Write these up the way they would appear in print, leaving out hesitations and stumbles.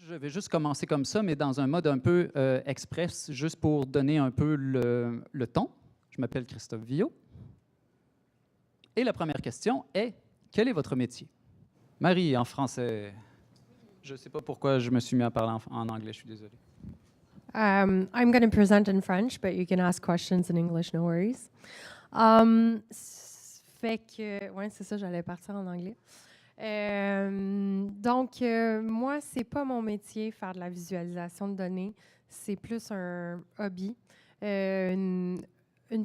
Je vais juste commencer comme ça, mais dans un mode un peu express, juste pour donner un peu le ton. Je m'appelle Christophe Villot. Et la première question est, quel est votre métier? Marie, en français. Je ne sais pas pourquoi je me suis mis à parler en anglais, je suis désolé. I'm going to present in French, but you can ask questions in English, no worries. Fait que, ouais, c'est ça, j'allais partir en anglais. Moi, c'est pas mon métier, faire de la visualisation de données. C'est plus un hobby, une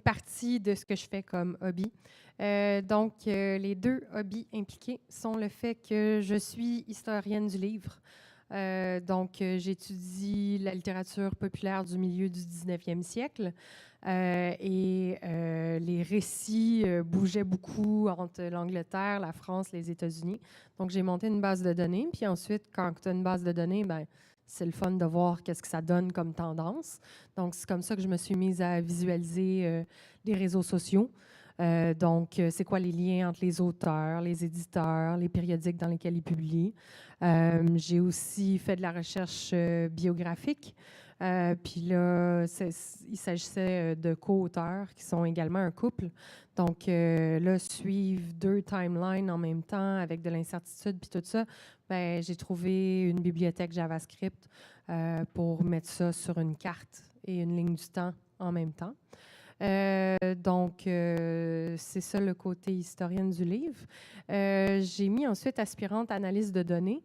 partie de ce que je fais comme hobby. Les deux hobbies impliqués sont le fait que je suis historienne du livre. J'étudie la littérature populaire du milieu du 19e siècle. Les récits bougeaient beaucoup entre l'Angleterre, la France, les États-Unis. Donc, j'ai monté une base de données. Puis ensuite, quand tu as une base de données, c'est le fun de voir qu'est-ce que ça donne comme tendance. Donc, c'est comme ça que je me suis mise à visualiser les réseaux sociaux. C'est quoi les liens entre les auteurs, les éditeurs, les périodiques dans lesquels ils publient. J'ai aussi fait de la recherche biographique. Puis là, il s'agissait de co-auteurs qui sont également un couple. Donc là, suivre deux timelines en même temps avec de l'incertitude puis tout ça, j'ai trouvé une bibliothèque JavaScript pour mettre ça sur une carte et une ligne du temps en même temps. C'est ça le côté historienne du livre. J'ai mis ensuite aspirante analyse de données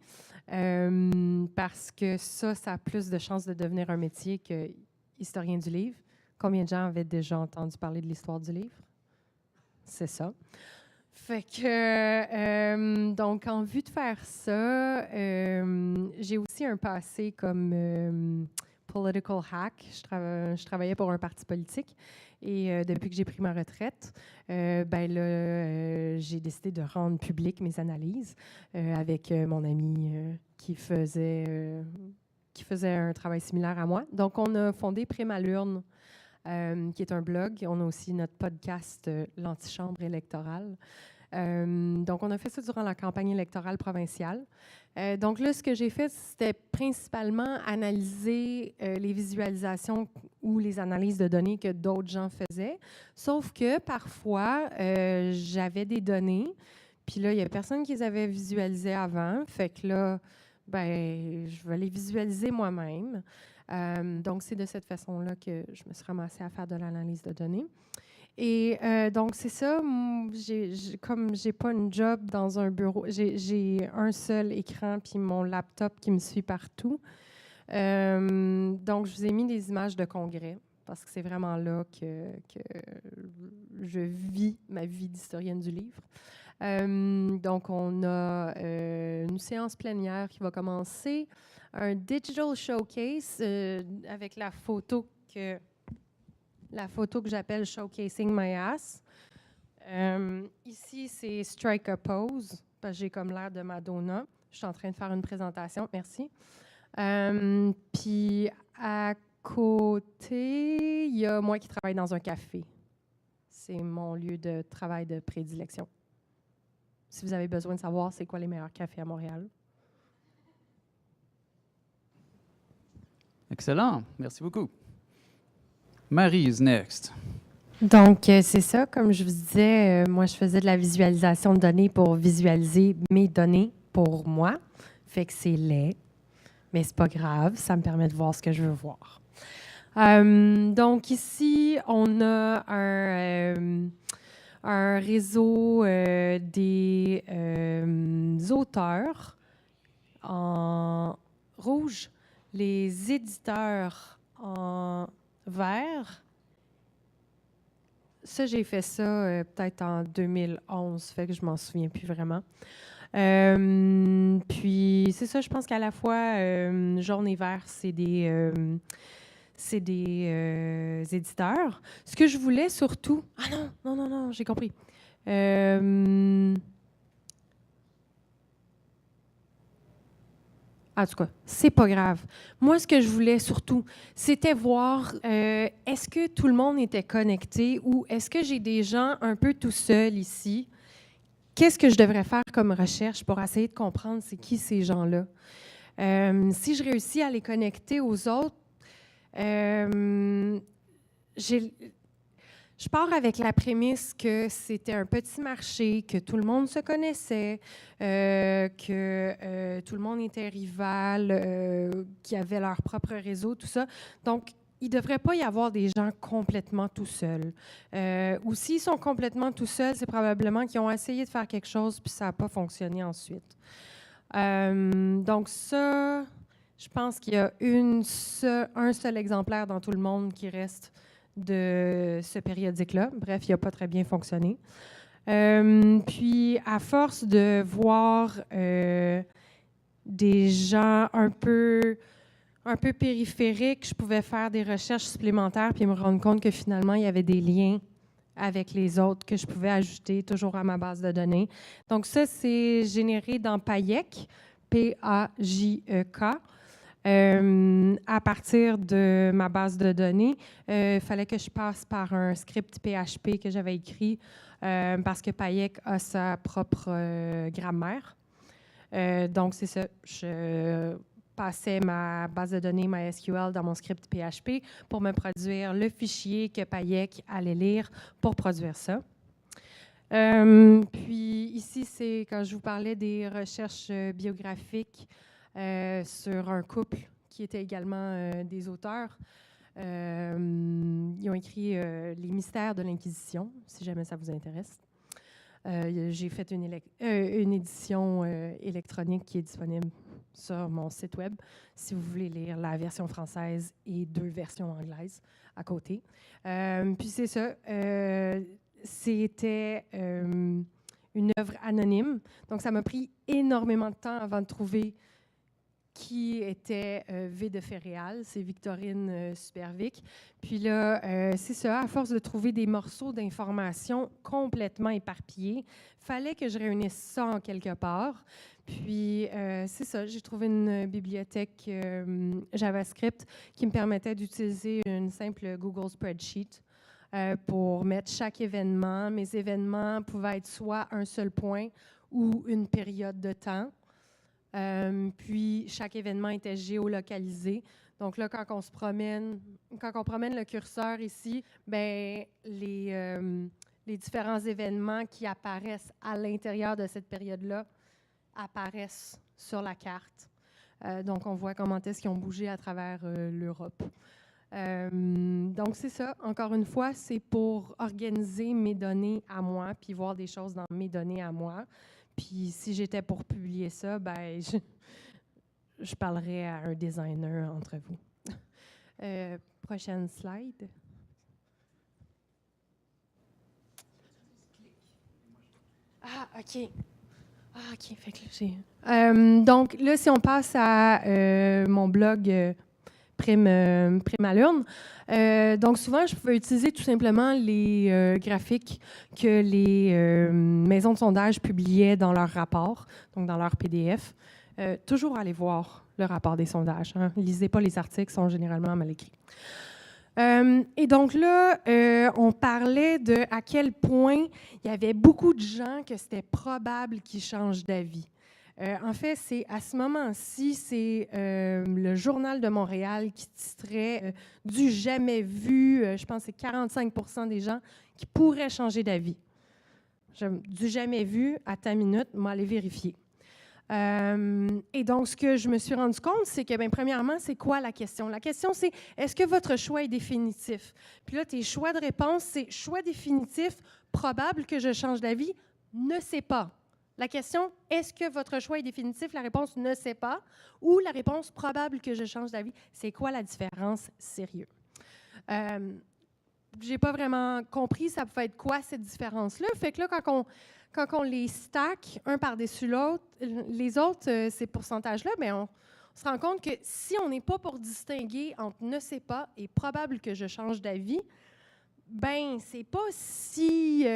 parce que ça a plus de chances de devenir un métier que historien du livre. Combien de gens avaient déjà entendu parler de l'histoire du livre? C'est ça. Fait que, en vue de faire ça, j'ai aussi un passé comme political hack. Je travaillais pour un parti politique et depuis que j'ai pris ma retraite, j'ai décidé de rendre publiques mes analyses avec mon ami qui faisait un travail similaire à moi. Donc, on a fondé Prémalurne, qui est un blog. On a aussi notre podcast L'Antichambre électorale. On a fait ça durant la campagne électorale provinciale. Donc là, ce que j'ai fait, c'était principalement analyser les visualisations ou les analyses de données que d'autres gens faisaient. Sauf que parfois, j'avais des données, puis là, il n'y a personne qui les avait visualisées avant. Fait que là, je vais les visualiser moi-même. Donc, c'est de cette façon-là que je me suis ramassée à faire de l'analyse de données. Et c'est ça, comme j'ai pas une job dans un bureau, j'ai un seul écran puis mon laptop qui me suit partout. Je vous ai mis des images de congrès parce que c'est vraiment là que je vis ma vie d'historienne du livre. On a une séance plénière qui va commencer, un digital showcase avec la photo que j'appelle Showcasing My Ass. Ici, c'est Strike a Pose, parce que j'ai comme l'air de Madonna. Je suis en train de faire une présentation. Merci. Puis à côté, il y a moi qui travaille dans un café. C'est mon lieu de travail de prédilection. Si vous avez besoin de savoir c'est quoi les meilleurs cafés à Montréal. Excellent. Merci beaucoup. Marie is next. Donc, c'est ça. Comme je vous disais, moi, je faisais de la visualisation de données pour visualiser mes données pour moi. Fait que c'est laid, mais c'est pas grave. Ça me permet de voir ce que je veux voir. Ici, on a un réseau des auteurs en rouge, les éditeurs en vert. Ça, j'ai fait ça peut-être en 2011, fait que je m'en souviens plus vraiment. Puis, c'est ça, je pense qu'à la fois, jaune et vert, c'est des éditeurs. Ce que je voulais surtout... Ah non, j'ai compris. En tout cas, c'est pas grave. Moi, ce que je voulais surtout, c'était voir est-ce que tout le monde était connecté ou est-ce que j'ai des gens un peu tout seuls ici? Qu'est-ce que je devrais faire comme recherche pour essayer de comprendre c'est qui ces gens-là? Si je réussis à les connecter aux autres, je pars avec la prémisse que c'était un petit marché, que tout le monde se connaissait, que tout le monde était rival, qui avaient leur propre réseau, tout ça. Donc, il ne devrait pas y avoir des gens complètement tout seuls. Ou s'ils sont complètement tout seuls, c'est probablement qu'ils ont essayé de faire quelque chose puis ça n'a pas fonctionné ensuite. Donc ça, je pense qu'il y a un seul exemplaire dans tout le monde qui reste de ce périodique-là. Bref, il n'a pas très bien fonctionné. Puis, à force de voir des gens un peu périphériques, je pouvais faire des recherches supplémentaires puis me rendre compte que finalement, il y avait des liens avec les autres que je pouvais ajouter toujours à ma base de données. Donc ça, c'est généré dans Payek, P-A-J-E-K. À partir de ma base de données, il fallait que je passe par un script PHP que j'avais écrit parce que Payek a sa propre grammaire. Donc, c'est ça. Je passais ma base de données MySQL dans mon script PHP pour me produire le fichier que Payek allait lire pour produire ça. Puis ici, c'est quand je vous parlais des recherches biographiques sur un couple qui était également des auteurs. Ils ont écrit Les mystères de l'Inquisition, si jamais ça vous intéresse. J'ai fait une édition électronique qui est disponible sur mon site web, si vous voulez lire la version française et 2 versions anglaises à côté. Puis c'est ça, c'était une œuvre anonyme. Donc, ça m'a pris énormément de temps avant de trouver qui était V de Ferréal, c'est Victorine Supervic. Puis là, c'est ça, à force de trouver des morceaux d'informations complètement éparpillés, fallait que je réunisse ça en quelque part. Puis, c'est ça, j'ai trouvé une bibliothèque JavaScript qui me permettait d'utiliser une simple Google Spreadsheet pour mettre chaque événement. Mes événements pouvaient être soit un seul point ou une période de temps. Puis, chaque événement était géolocalisé. Donc là, quand on promène le curseur ici, ben les différents événements qui apparaissent à l'intérieur de cette période-là apparaissent sur la carte. Donc, on voit comment est-ce qu'ils ont bougé à travers l'Europe. Donc, c'est ça. Encore une fois, c'est pour organiser mes données à moi puis voir des choses dans mes données à moi. Puis, si j'étais pour publier ça, ben, je parlerais à un designer entre vous. Prochaine slide. Ah, OK. Ah, OK. Fait que là, j'ai... donc, là, si on passe à mon blog Prémalurne, donc souvent, je pouvais utiliser tout simplement les graphiques que les maisons de sondage publiaient dans leur rapport, donc dans leur PDF. Toujours aller voir le rapport des sondages. Hein. Lisez pas les articles, ils sont généralement mal écrits. Et donc là, on parlait de à quel point il y avait beaucoup de gens que c'était probable qu'ils changent d'avis. En fait, c'est à ce moment-ci, c'est le Journal de Montréal qui titrait du jamais vu. Je pense que c'est 45% des gens qui pourraient changer d'avis. Du jamais vu, à ta minute, moi, aller vérifier. Et donc, ce que je me suis rendu compte, c'est que, bien, premièrement, c'est quoi la question? La question, c'est est-ce que votre choix est définitif? Puis là, tes choix de réponse, c'est choix définitif, probable que je change d'avis, ne sais pas. La question, est-ce que votre choix est définitif? La réponse, ne sais pas. Ou la réponse, probable que je change d'avis. C'est quoi la différence? Sérieux. J'ai pas vraiment compris ça pouvait être quoi cette différence-là. Fait que là, quand on les stack un par-dessus l'autre, les autres, ces pourcentages-là, bien, on se rend compte que si on n'est pas pour distinguer entre ne sais pas et probable que je change d'avis, ben c'est pas si...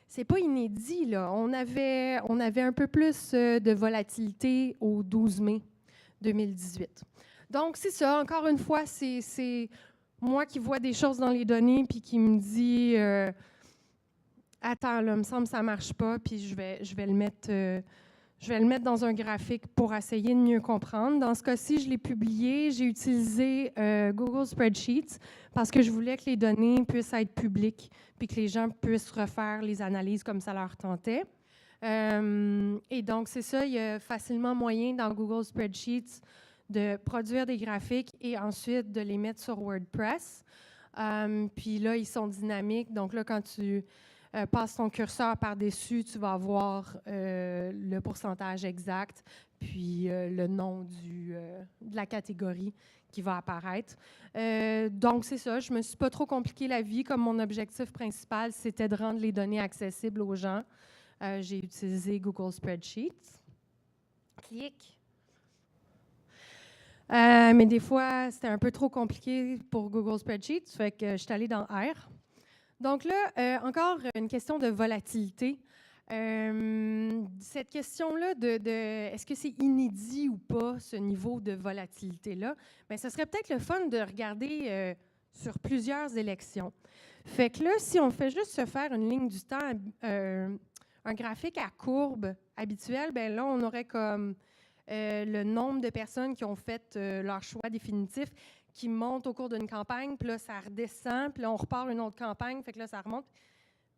c'est pas inédit, là. On avait un peu plus de volatilité au 12 mai 2018. Donc, c'est ça. Encore une fois, c'est moi qui vois des choses dans les données puis qui me dit attends, là, il me semble que ça ne marche pas, puis je vais le mettre Je vais le mettre dans un graphique pour essayer de mieux comprendre. Dans ce cas-ci, je l'ai publié. J'ai utilisé Google Spreadsheets parce que je voulais que les données puissent être publiques puis que les gens puissent refaire les analyses comme ça leur tentait. Et donc, c'est ça, il y a facilement moyen dans Google Spreadsheets de produire des graphiques et ensuite de les mettre sur WordPress. Puis là, ils sont dynamiques. Donc là, quand tu passes ton curseur par-dessus, tu vas voir le pourcentage exact, puis le nom de la catégorie qui va apparaître. Donc, c'est ça. Je ne me suis pas trop compliqué la vie. Comme mon objectif principal, c'était de rendre les données accessibles aux gens. J'ai utilisé Google Spreadsheets. Clic. Mais des fois, c'était un peu trop compliqué pour Google Spreadsheets, fait que je suis allée dans R. Donc là, encore une question de volatilité. Cette question-là est-ce que c'est inédit ou pas, ce niveau de volatilité-là? Bien, ce serait peut-être le fun de regarder sur plusieurs élections. Fait que là, si on fait juste se faire une ligne du temps, un graphique à courbe habituel, bien là, on aurait comme le nombre de personnes qui ont fait leur choix définitif qui monte au cours d'une campagne, puis là, ça redescend, puis là, on repart une autre campagne, fait que là, ça remonte.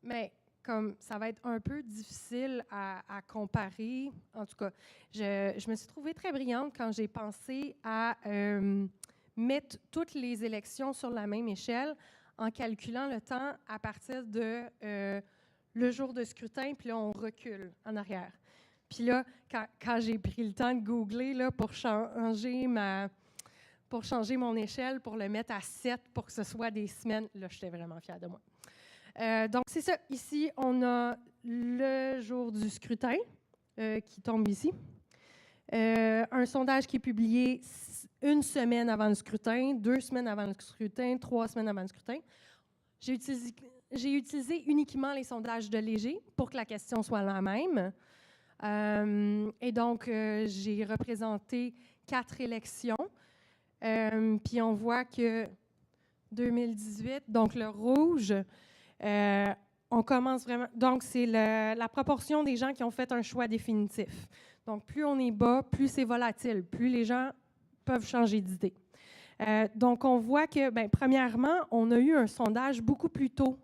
Mais comme ça va être un peu difficile à comparer. En tout cas, je me suis trouvée très brillante quand j'ai pensé à mettre toutes les élections sur la même échelle en calculant le temps à partir de le jour de scrutin, puis là, on recule en arrière. Puis là, quand j'ai pris le temps de googler là, pour changer mon échelle, pour le mettre à 7 pour que ce soit des semaines, là, j'étais vraiment fière de moi. Donc, c'est ça. Ici, on a le jour du scrutin qui tombe ici. Un sondage qui est publié une semaine avant le scrutin, 2 semaines avant le scrutin, 3 semaines avant le scrutin. J'ai utilisé uniquement les sondages de Léger pour que la question soit la même. Et donc, j'ai représenté 4 élections. Puis on voit que 2018, donc le rouge, on commence vraiment. Donc, c'est la proportion des gens qui ont fait un choix définitif. Donc, plus on est bas, plus c'est volatile, plus les gens peuvent changer d'idée. Donc, on voit que, bien, premièrement, on a eu un sondage beaucoup plus tôt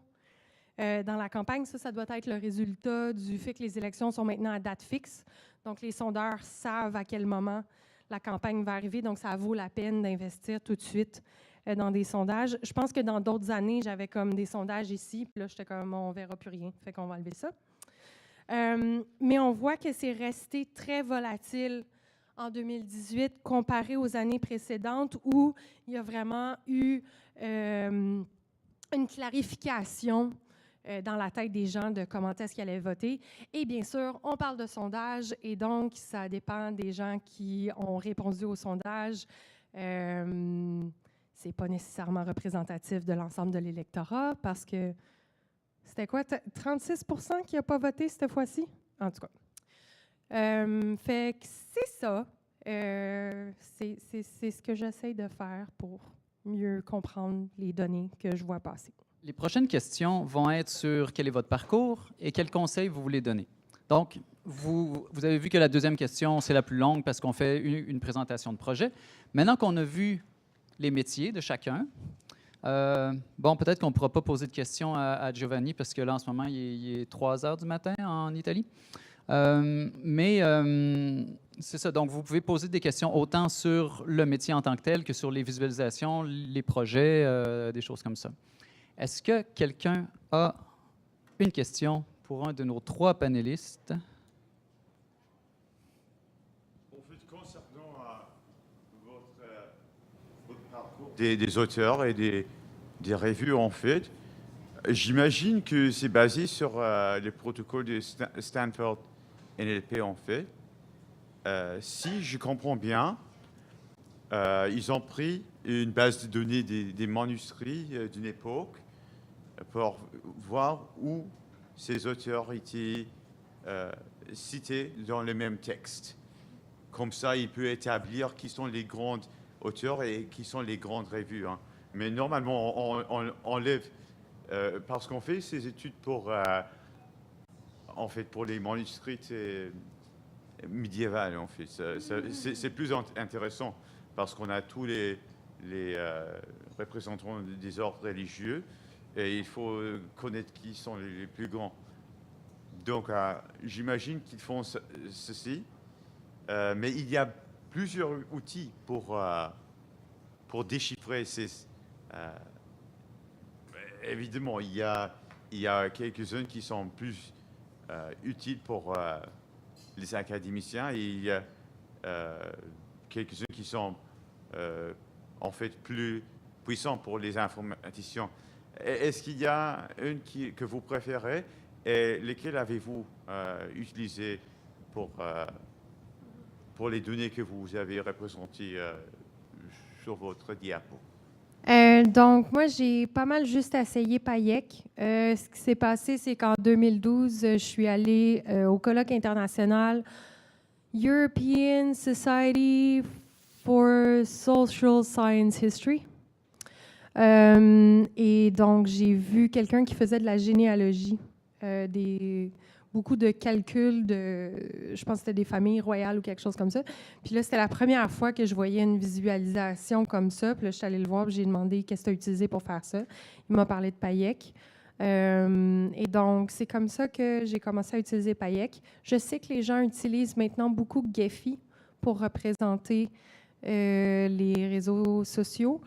dans la campagne. Ça doit être le résultat du fait que les élections sont maintenant à date fixe. Donc, les sondeurs savent à quel moment la campagne va arriver. Donc, ça vaut la peine d'investir tout de suite dans des sondages. Je pense que dans d'autres années, j'avais comme des sondages ici. Puis là, j'étais comme, on ne verra plus rien. Fait qu'on va enlever ça. Mais on voit que c'est resté très volatile en 2018 comparé aux années précédentes où il y a vraiment eu une clarification dans la tête des gens de comment est-ce qu'ils allaient voter. Et bien sûr, on parle de sondage et donc ça dépend des gens qui ont répondu au sondage. C'est pas nécessairement représentatif de l'ensemble de l'électorat parce que c'était quoi, 36 % qui n'a pas voté cette fois-ci? En tout cas. Fait que c'est ça. C'est ce que j'essaie de faire pour mieux comprendre les données que je vois passer. Les prochaines questions vont être sur quel est votre parcours et quels conseils vous voulez donner. Donc, vous avez vu que la deuxième question, c'est la plus longue parce qu'on fait une présentation de projet. Maintenant qu'on a vu les métiers de chacun, bon, peut-être qu'on ne pourra pas poser de questions à Giovanni parce que là, en ce moment, il est 3 heures du matin en Italie. Mais c'est ça. Donc, vous pouvez poser des questions autant sur le métier en tant que tel que sur les visualisations, les projets, des choses comme ça. Est-ce que quelqu'un a une question pour un de nos 3 panélistes? En fait, concernant votre parcours des auteurs et des revues, en fait, j'imagine que c'est basé sur les protocoles de Stanford NLP, en fait. Si je comprends bien, ils ont pris une base de données des manuscrits d'une époque pour voir où ces auteurs étaient cités dans le même texte. Comme ça, il peut établir qui sont les grands auteurs et qui sont les grandes revues. Hein. Mais normalement, on enlève, parce qu'on fait ces études pour, en fait, pour les manuscrits médiévale, en fait. C'est plus intéressant parce qu'on a tous les représentants des ordres religieux et il faut connaître qui sont les plus grands. Donc, j'imagine qu'ils font ceci, mais il y a plusieurs outils pour déchiffrer ces... évidemment, il y a quelques-uns qui sont plus utiles pour les académiciens et il y a quelques-uns qui sont en fait plus puissants pour les informaticiens. Est-ce qu'il y a une que vous préférez et lesquels avez-vous utilisé pour les données que vous avez représentées sur votre diapo? Donc, moi, j'ai pas mal juste essayé Payek. Ce qui s'est passé, c'est qu'en 2012, je suis allée au colloque international European Society for Social Science History. Et donc, j'ai vu quelqu'un qui faisait de la généalogie, beaucoup de calculs je pense que c'était des familles royales ou quelque chose comme ça. Puis là, c'était la première fois que je voyais une visualisation comme ça. Puis là, je suis allée le voir, puis j'ai demandé qu'est-ce que tu as utilisé pour faire ça. Il m'a parlé de Payek. Et donc, c'est comme ça que j'ai commencé à utiliser Payek. Je sais que les gens utilisent maintenant beaucoup Gephi pour représenter les réseaux sociaux.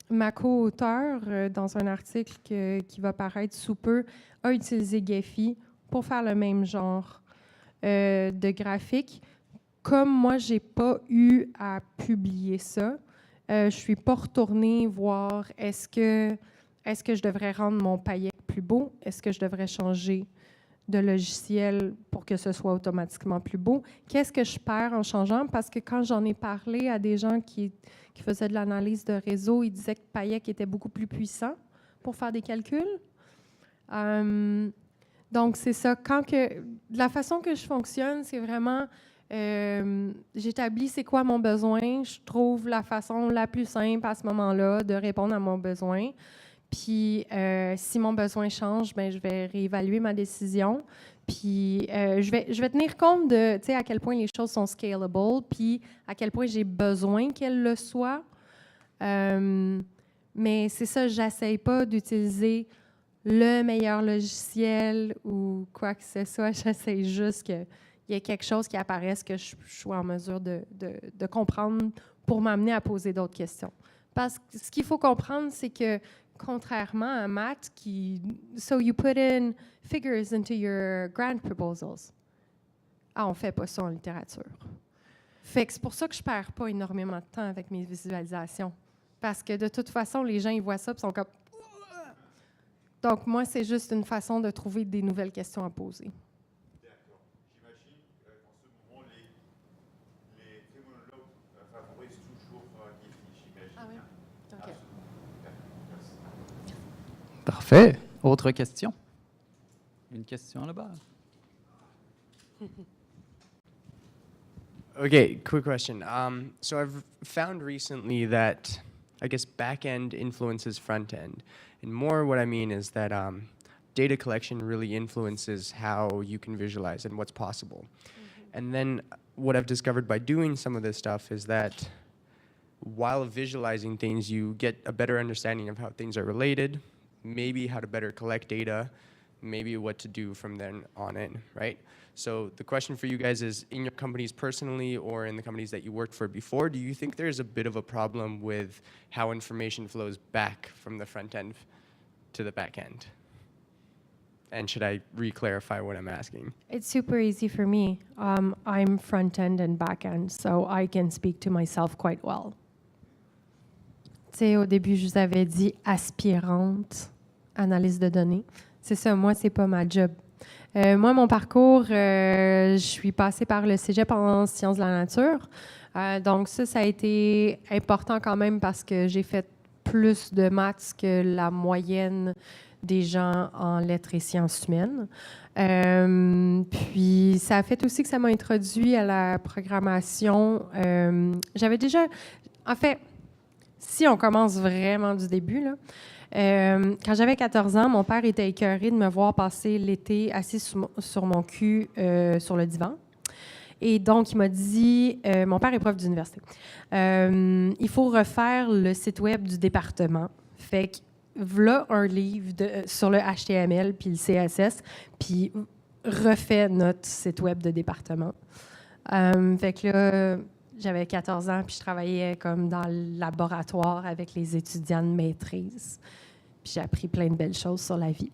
Ma co-auteure, dans un article qui va paraître sous peu, a utilisé Gephi pour faire le même genre de graphique. Comme moi, je n'ai pas eu à publier ça, je ne suis pas retournée voir est-ce que je devrais rendre mon Payek plus beau? Est-ce que je devrais changer de logiciel pour que ce soit automatiquement plus beau? Qu'est-ce que je perds en changeant? Parce que quand j'en ai parlé à des gens qui faisaient de l'analyse de réseau, ils disaient que Payek était beaucoup plus puissant pour faire des calculs. Donc, c'est ça. La façon que je fonctionne, c'est vraiment, j'établis c'est quoi mon besoin, je trouve la façon la plus simple à ce moment-là de répondre à mon besoin. Puis, si mon besoin change, bien, je vais réévaluer ma décision. Puis, je vais tenir compte de, tu sais, à quel point les choses sont scalable, puis à quel point j'ai besoin qu'elles le soient. Mais c'est ça, j'essaye pas d'utiliser le meilleur logiciel ou quoi que ce soit. J'essaie juste qu'il y ait quelque chose qui apparaisse que je sois en mesure de comprendre pour m'amener à poser d'autres questions. Parce que ce qu'il faut comprendre, c'est que contrairement à maths, so you put in figures into your grant proposals. On ne fait pas ça en littérature. Fait que c'est pour ça que je ne perds pas énormément de temps avec mes visualisations. Parce que de toute façon, les gens, ils voient ça et sont comme... Donc, moi, c'est juste une façon de trouver des nouvelles questions à poser. D'accord. J'imagine qu'en ce moment, les technologues favorisent toujours Gephi, j'imagine. Ah oui? OK. Merci. Parfait. Autre question? Une question là-bas. Okay, quick question. So I've found recently that, I guess, back-end influences front-end. And more what I mean is that data collection really influences how you can visualize and what's possible. Mm-hmm. And then what I've discovered by doing some of this stuff is that while visualizing things, you get a better understanding of how things are related, maybe how to better collect data, maybe what to do from then on in, right? So the question for you guys is, in your companies personally or in the companies that you worked for before, do you think there's a bit of a problem with how information flows back from the front end to the back end? And should I re-clarify what I'm asking? It's super easy for me. I'm front end and back end, so I can speak to myself quite well. Tu sais, au début, je vous avais dit aspirante, analyse de données. C'est ça, moi, c'est pas ma job. Moi, mon parcours, je suis passée par le cégep en sciences de la nature. Donc ça a été important quand même parce que j'ai fait plus de maths que la moyenne des gens en lettres et sciences humaines. Puis ça a fait aussi que ça m'a introduit à la programmation. J'avais déjà... En fait, si on commence vraiment du début, là, quand j'avais 14 ans, mon père était écœuré de me voir passer l'été assis sur mon cul sur le divan. Et donc, il m'a dit, mon père est prof d'université, il faut refaire le site web du département. Fait que, voilà un livre sur le HTML puis le CSS, puis refait notre site web de département. Fait que là, j'avais 14 ans, puis je travaillais comme dans le laboratoire avec les étudiants de maîtrise. Puis j'ai appris plein de belles choses sur la vie.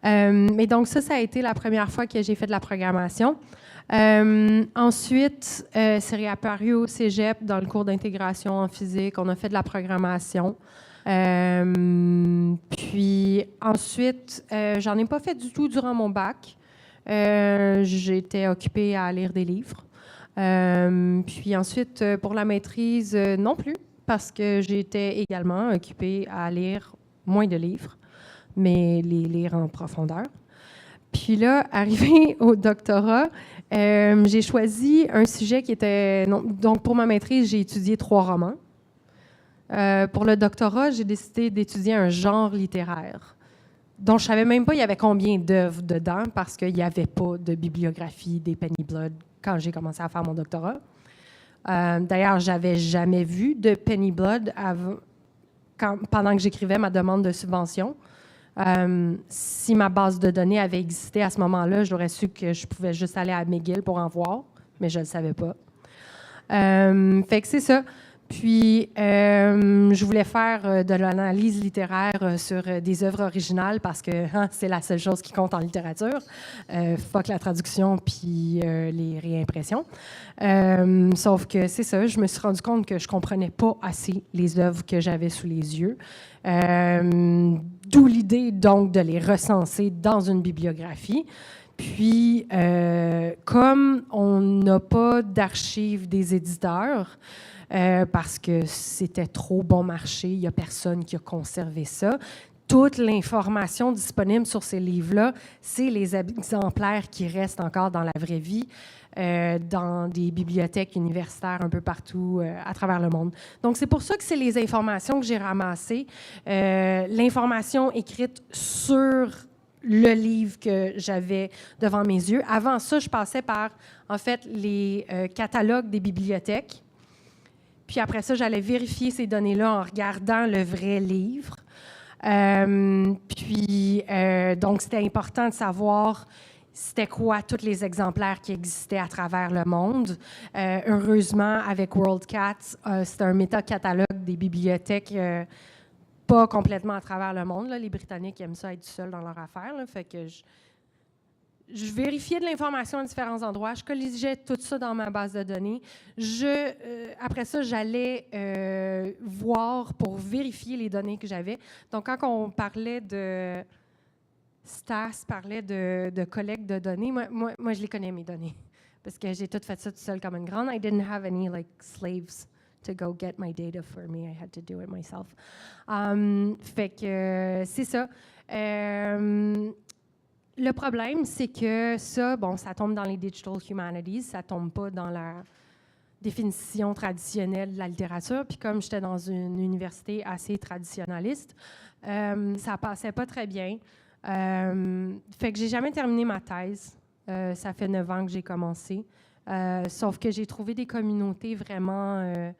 Mais donc ça a été la première fois que j'ai fait de la programmation. Ensuite, c'est réapparu au cégep dans le cours d'intégration en physique. On a fait de la programmation. Puis ensuite, j'en ai pas fait du tout durant mon bac. J'étais occupée à lire des livres. Puis ensuite, pour la maîtrise, non plus, parce que j'étais également occupée à lire moins de livres, mais les lire en profondeur. Puis là, arrivé au doctorat, j'ai choisi un sujet qui était... Donc, pour ma maîtrise, j'ai étudié 3 romans. Pour le doctorat, j'ai décidé d'étudier un genre littéraire dont je ne savais même pas il y avait combien d'œuvres dedans parce qu'il n'y avait pas de bibliographie des Penny Blood quand j'ai commencé à faire mon doctorat. D'ailleurs, je n'avais jamais vu de Penny Blood pendant que j'écrivais ma demande de subvention. Si ma base de données avait existé à ce moment-là, j'aurais su que je pouvais juste aller à McGill pour en voir, mais je ne le savais pas. Fait que c'est ça. Puis, je voulais faire de l'analyse littéraire sur des œuvres originales parce que c'est la seule chose qui compte en littérature. Fuck la traduction puis les réimpressions. Sauf que c'est ça, je me suis rendu compte que je comprenais pas assez les œuvres que j'avais sous les yeux. D'où l'idée, donc, de les recenser dans une bibliographie. Puis, comme on n'a pas d'archives des éditeurs, parce que c'était trop bon marché, il n'y a personne qui a conservé ça. Toute l'information disponible sur ces livres-là, c'est les exemplaires qui restent encore dans la vraie vie, dans des bibliothèques universitaires un peu partout à travers le monde. Donc, c'est pour ça que c'est les informations que j'ai ramassées, l'information écrite sur le livre que j'avais devant mes yeux. Avant ça, je passais par, en fait, les catalogues des bibliothèques. Puis après ça, j'allais vérifier ces données-là en regardant le vrai livre. Donc, c'était important de savoir c'était quoi tous les exemplaires qui existaient à travers le monde. Heureusement, avec WorldCat, c'est un méta-catalogue des bibliothèques pas complètement à travers le monde. Là. Les Britanniques aiment ça être seuls dans leur affaire. Là. Fait que je vérifiais de l'information à différents endroits. Je colligeais tout ça dans ma base de données. Après ça, j'allais voir pour vérifier les données que j'avais. Donc, quand on parlait de... Stas parlait de collecte de données, moi, je les connais, mes données. Parce que j'ai tout fait ça tout seul comme une grande. I didn't have any, slaves to go get my data for me. I had to do it myself. Fait que c'est ça. Le problème, c'est que ça tombe dans les Digital Humanities, ça tombe pas dans la définition traditionnelle de la littérature. Puis comme j'étais dans une université assez traditionnaliste, ça passait pas très bien. Fait que j'ai jamais terminé ma thèse. Ça fait 9 ans que j'ai commencé. Sauf que j'ai trouvé des communautés vraiment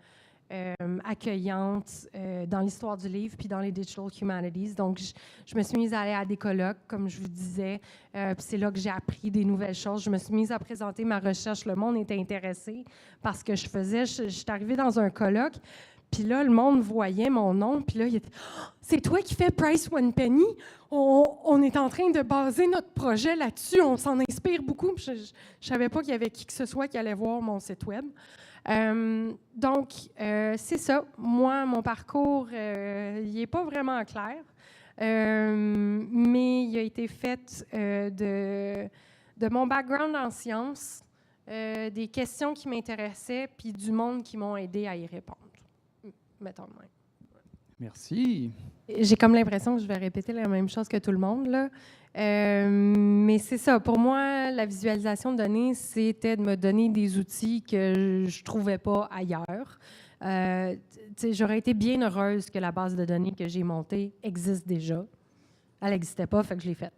accueillantes dans l'histoire du livre puis dans les Digital Humanities. Donc, je me suis mise à aller à des colloques, comme je vous disais. Puis c'est là que j'ai appris des nouvelles choses. Je me suis mise à présenter ma recherche. Le monde était intéressé par ce que je faisais. Je suis arrivée dans un colloque. Puis là, le monde voyait mon nom, puis là, il était « C'est toi qui fais Price One Penny? On est en train de baser notre projet là-dessus, on s'en inspire beaucoup. » Je ne savais pas qu'il y avait qui que ce soit qui allait voir mon site web. Donc, c'est ça. Moi, mon parcours, il n'est pas vraiment clair, mais il a été fait de mon background en sciences, des questions qui m'intéressaient, puis du monde qui m'ont aidé à y répondre. Mettons de même. Merci. J'ai comme l'impression que je vais répéter la même chose que tout le monde, là. Mais c'est ça. Pour moi, la visualisation de données, c'était de me donner des outils que je ne trouvais pas ailleurs. J'aurais été bien heureuse que la base de données que j'ai montée existe déjà. Elle n'existait pas, fait que je l'ai faite.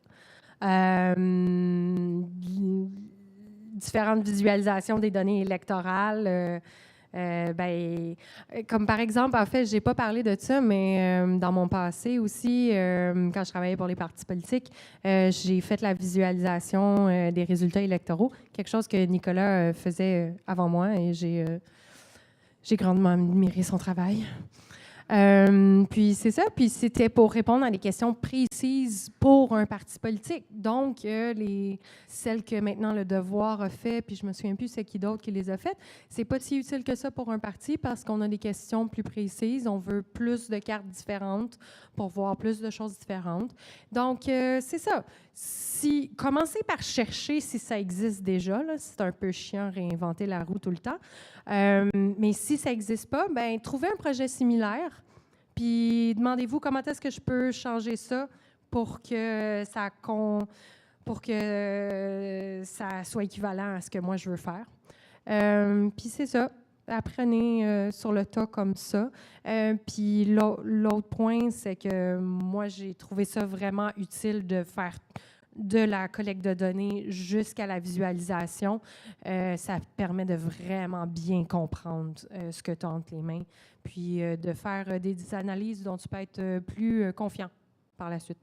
Différentes visualisations des données électorales. Comme par exemple, en fait, je n'ai pas parlé de ça, mais dans mon passé aussi, quand je travaillais pour les partis politiques, j'ai fait la visualisation des résultats électoraux, quelque chose que Nicolas faisait avant moi et j'ai grandement admiré son travail. Puis c'est ça, puis c'était pour répondre à des questions précises pour un parti politique. Donc, celles que maintenant le Devoir a fait, puis je me souviens plus c'est qui d'autre qui les a faites, c'est pas si utile que ça pour un parti parce qu'on a des questions plus précises, on veut plus de cartes différentes pour voir plus de choses différentes. Donc, c'est ça. Commencez par chercher si ça existe déjà, là, c'est un peu chiant réinventer la roue tout le temps. Mais si ça n'existe pas, ben trouvez un projet similaire, puis demandez-vous comment est-ce que je peux changer ça pour que ça soit équivalent à ce que moi je veux faire. Puis c'est ça. Apprenez sur le tas comme ça. Puis l'autre point, c'est que moi, j'ai trouvé ça vraiment utile de faire de la collecte de données jusqu'à la visualisation. Ça permet de vraiment bien comprendre ce que tu as entre les mains, puis de faire des analyses dont tu peux être plus confiant par la suite.